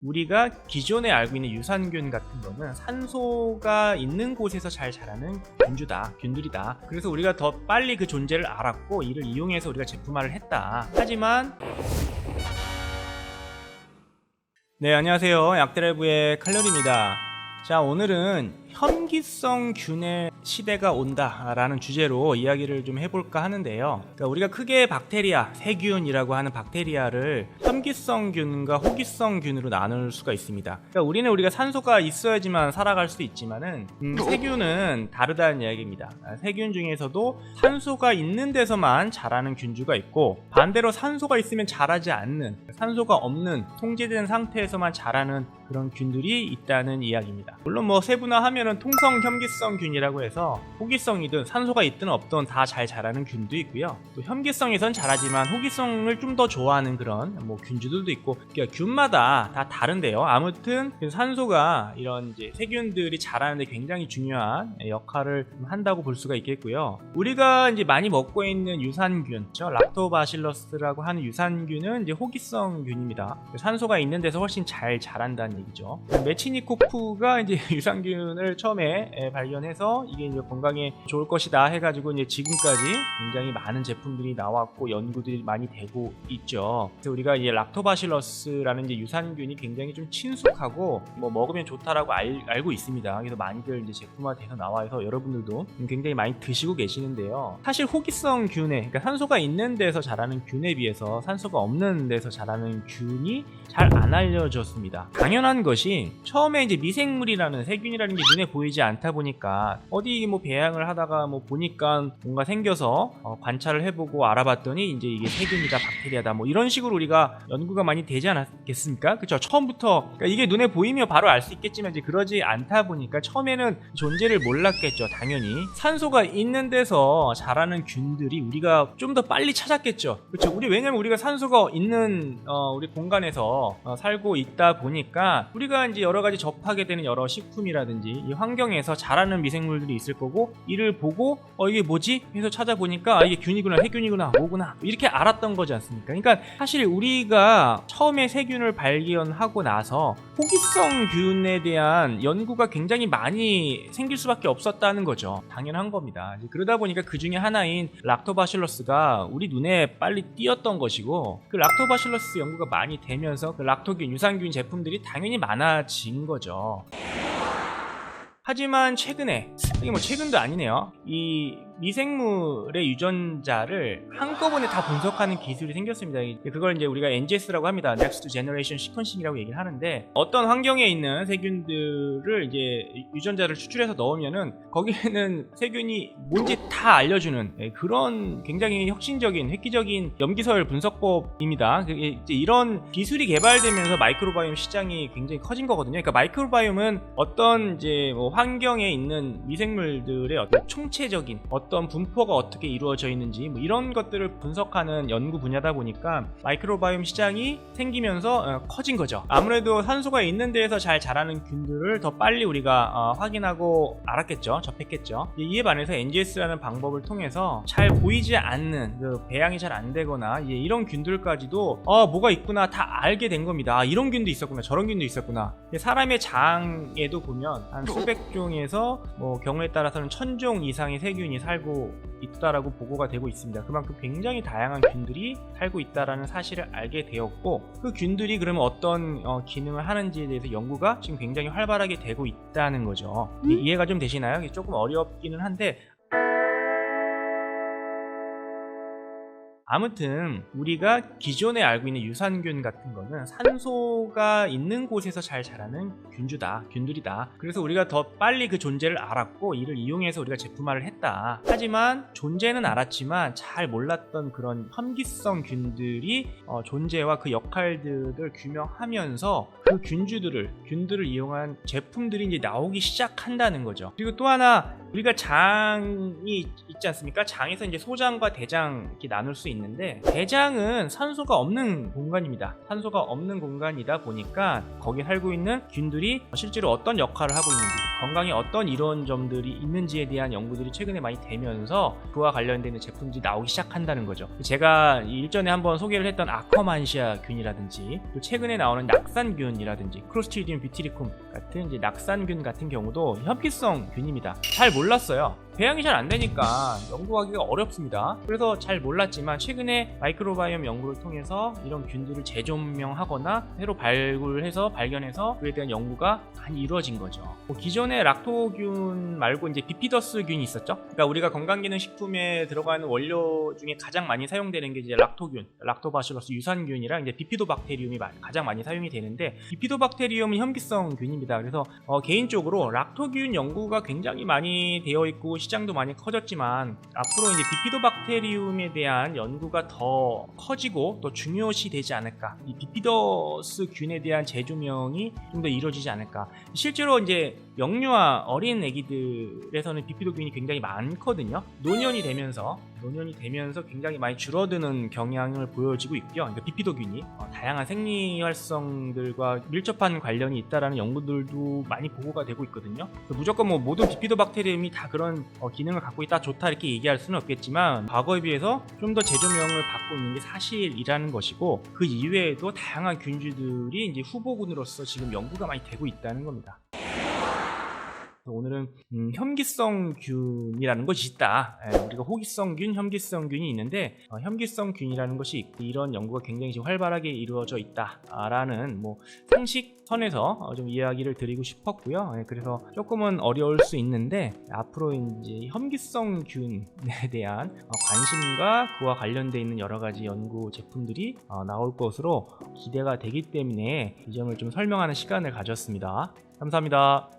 우리가 기존에 알고 있는 유산균 같은 거는 산소가 있는 곳에서 잘 자라는 균들이다. 그래서 우리가 더 빨리 그 존재를 알았고 이를 이용해서 우리가 제품화를 했다. 하지만 네, 안녕하세요. 약드라이브의 칼날입니다. 자, 오늘은 현기성 균의 시대가 온다라는 주제로 이야기를 좀 해볼까 하는데요. 그러니까 우리가 크게 박테리아, 세균이라고 하는 박테리아를 현기성 균과 호기성 균으로 나눌 수가 있습니다. 그러니까 우리가 산소가 있어야지만 살아갈 수 있지만은 세균은 다르다는 이야기입니다. 세균 중에서도 산소가 있는 데서만 자라는 균주가 있고, 반대로 산소가 있으면 자라지 않는, 산소가 없는 통제된 상태에서만 자라는 그런 균들이 있다는 이야기입니다. 물론 뭐 세분화하면은 통성 현기성 균이라고 해서 호기성이든 산소가 있든 없든 다 잘 자라는 균도 있고요. 또 현기성에선 자라지만 호기성을 좀 더 좋아하는 그런 뭐 균주들도 있고, 그러니까 균마다 다 다른데요. 아무튼 산소가 이런 이제 세균들이 자라는데 굉장히 중요한 역할을 한다고 볼 수가 있겠고요. 우리가 이제 많이 먹고 있는 유산균, 락토바실러스라고 하는 유산균은 이제 호기성 균입니다. 산소가 있는 데서 훨씬 잘 자란다는 얘기죠. 메치니코프가 이제 유산균을 처음에 발견해서 이게 이제 건강에 좋을 것이다 해가지고 이제 지금까지 굉장히 많은 제품들이 나왔고 연구들이 많이 되고 있죠. 그래서 우리가 이제 락토바실러스라는 이제 유산균이 굉장히 좀 친숙하고 뭐 먹으면 좋다라고 알고 있습니다. 그래서 많이들 이제 제품화돼서 나와서 여러분들도 굉장히 많이 드시고 계시는데요. 사실 호기성 균에, 그러니까 산소가 있는 데서 자라는 균에 비해서 산소가 없는 데서 자라는 균이 잘 안 알려졌습니다. 당연한 것이 처음에 이제 미생물이라는 세균이라는 게 눈에 보이지 않다 보니까 어디 뭐 배양을 하다가 뭐 보니까 뭔가 생겨서 관찰을 해보고 알아봤더니 이제 이게 세균이다, 박테리아다, 뭐 이런 식으로 우리가 연구가 많이 되지 않았겠습니까? 그렇죠? 처음부터 그러니까 이게 눈에 보이면 바로 알 수 있겠지만 이제 그러지 않다 보니까 처음에는 존재를 몰랐겠죠. 당연히 산소가 있는 데서 자라는 균들이 우리가 좀 더 빨리 찾았겠죠. 그렇죠? 왜냐면 우리가 산소가 있는 우리 공간에서 살고 있다 보니까 우리가 이제 여러 가지 접하게 되는 여러 식품이라든지 이 환경에서 자라는 미생물들이 있을 거고, 이를 보고 이게 뭐지? 해서 찾아보니까 이게 균이구나, 세균이구나, 뭐구나, 이렇게 알았던 거지 않습니까? 그러니까 사실 우리가 처음에 세균을 발견하고 나서 호기성 균에 대한 연구가 굉장히 많이 생길 수밖에 없었다는 거죠. 당연한 겁니다. 그러다 보니까 그 중에 하나인 락토바실러스가 우리 눈에 빨리 띄었던 것이고, 그 락토바실러스 연구가 많이 되면서 그 락토균, 유산균 제품들이 당연히 많아진 거죠. 하지만 최근에, 이게 뭐 최근도 아니네요, 이 미생물의 유전자를 한꺼번에 다 분석하는 기술이 생겼습니다. 그걸 이제 우리가 NGS라고 합니다. Next Generation Sequencing이라고 얘기를 하는데, 어떤 환경에 있는 세균들을 이제 유전자를 추출해서 넣으면은 거기에는 세균이 뭔지 다 알려주는 그런 굉장히 혁신적인, 획기적인 염기서열 분석법입니다. 이제 이런 기술이 개발되면서 마이크로바이옴 시장이 굉장히 커진 거거든요. 그러니까 마이크로바이옴은 어떤 이제 뭐 환경에 있는 미생물들의 어떤 총체적인 어떤 분포가 어떻게 이루어져 있는지 뭐 이런 것들을 분석하는 연구 분야다 보니까 마이크로바이옴 시장이 생기면서 커진 거죠. 아무래도 산소가 있는 데에서 잘 자라는 균들을 더 빨리 우리가 확인하고 알았겠죠. 접했겠죠. 이에 반해서 NGS라는 방법을 통해서 잘 보이지 않는, 그 배양이 잘 안 되거나 이런 균들까지도 뭐가 있구나 다 알게 된 겁니다. 이런 균도 있었구나, 저런 균도 있었구나. 사람의 장에도 보면 한 수백 종에서 뭐 경우에 따라서는 1000종 이상의 세균이 살고 있다라고 보고가 되고 있습니다. 그만큼 굉장히 다양한 균들이 살고 있다라는 사실을 알게 되었고, 그 균들이 그러면 어떤 기능을 하는지에 대해서 연구가 지금 굉장히 활발하게 되고 있다는 거죠. 이해가 좀 되시나요? 조금 어렵기는 한데, 아무튼 우리가 기존에 알고 있는 유산균 같은 거는 산소가 있는 곳에서 잘 자라는 균들이다. 그래서 우리가 더 빨리 그 존재를 알았고 이를 이용해서 우리가 제품화를 했다. 하지만 존재는 알았지만 잘 몰랐던 그런 현기성 균들이 존재와 그 역할들을 규명하면서 그 균들을 이용한 제품들이 이제 나오기 시작한다는 거죠. 그리고 또 하나, 우리가 장이 있지 않습니까? 장에서 이제 소장과 대장 이렇게 나눌 수 있는데, 대장은 산소가 없는 공간입니다. 산소가 없는 공간이다 보니까 거기에 살고 있는 균들이 실제로 어떤 역할을 하고 있는지, 건강에 어떤 이런 점들이 있는지에 대한 연구들이 최근에 많이 되면서 그와 관련된 제품들이 나오기 시작한다는 거죠. 제가 일전에 한번 소개를 했던 아커만시아 균이라든지 또 최근에 나오는 낙산균이라든지 크로스트리디움 뷰티리쿰 같은 이제 낙산균 같은 경우도 혐기성 균입니다. 잘 몰랐어요. 배양이 잘 안 되니까 연구하기가 어렵습니다. 그래서 잘 몰랐지만 최근에 마이크로바이옴 연구를 통해서 이런 균들을 재조명하거나 새로 발견해서 그에 대한 연구가 많이 이루어진 거죠. 기존에 락토균 말고 이제 비피더스균이 있었죠. 그러니까 우리가 건강기능식품에 들어가는 원료 중에 가장 많이 사용되는 게 이제 락토균, 락토바실러스 유산균이랑 이제 비피도박테리움이 가장 많이 사용이 되는데, 비피도박테리움은 혐기성균입니다. 그래서 개인적으로 락토균 연구가 굉장히 많이 되어 있고 시장도 많이 커졌지만 앞으로 이제 비피도박테리움에 대한 연구가 더 커지고 또 중요시 되지 않을까. 이 비피더스균에 대한 재조명이 좀 더 이루어지지 않을까. 실제로 이제 영유아 어린 애기들에서는 비피도균이 굉장히 많거든요. 노년이 되면서 굉장히 많이 줄어드는 경향을 보여지고 있고요. 그러니까 비피도균이 다양한 생리 활성들과 밀접한 관련이 있다라는 연구들도 많이 보고가 되고 있거든요. 무조건 뭐 모든 비피도박테리움이 다 그런 기능을 갖고 있다, 좋다 이렇게 얘기할 수는 없겠지만 과거에 비해서 좀 더 재조명을 받고 있는 게 사실이라는 것이고, 그 이외에도 다양한 균주들이 이제 후보군으로서 지금 연구가 많이 되고 있다는 겁니다. 오늘은 혐기성균이라는 것이 있다. 우리가 호기성균, 혐기성균이 있는데 혐기성균이라는 것이 있고 이런 연구가 굉장히 지금 활발하게 이루어져 있다라는 상식 선에서 좀 이야기를 드리고 싶었고요. 그래서 조금은 어려울 수 있는데 앞으로 이제 혐기성균에 대한 관심과 그와 관련되어 있는 여러 가지 연구 제품들이 나올 것으로 기대가 되기 때문에 이 점을 좀 설명하는 시간을 가졌습니다. 감사합니다.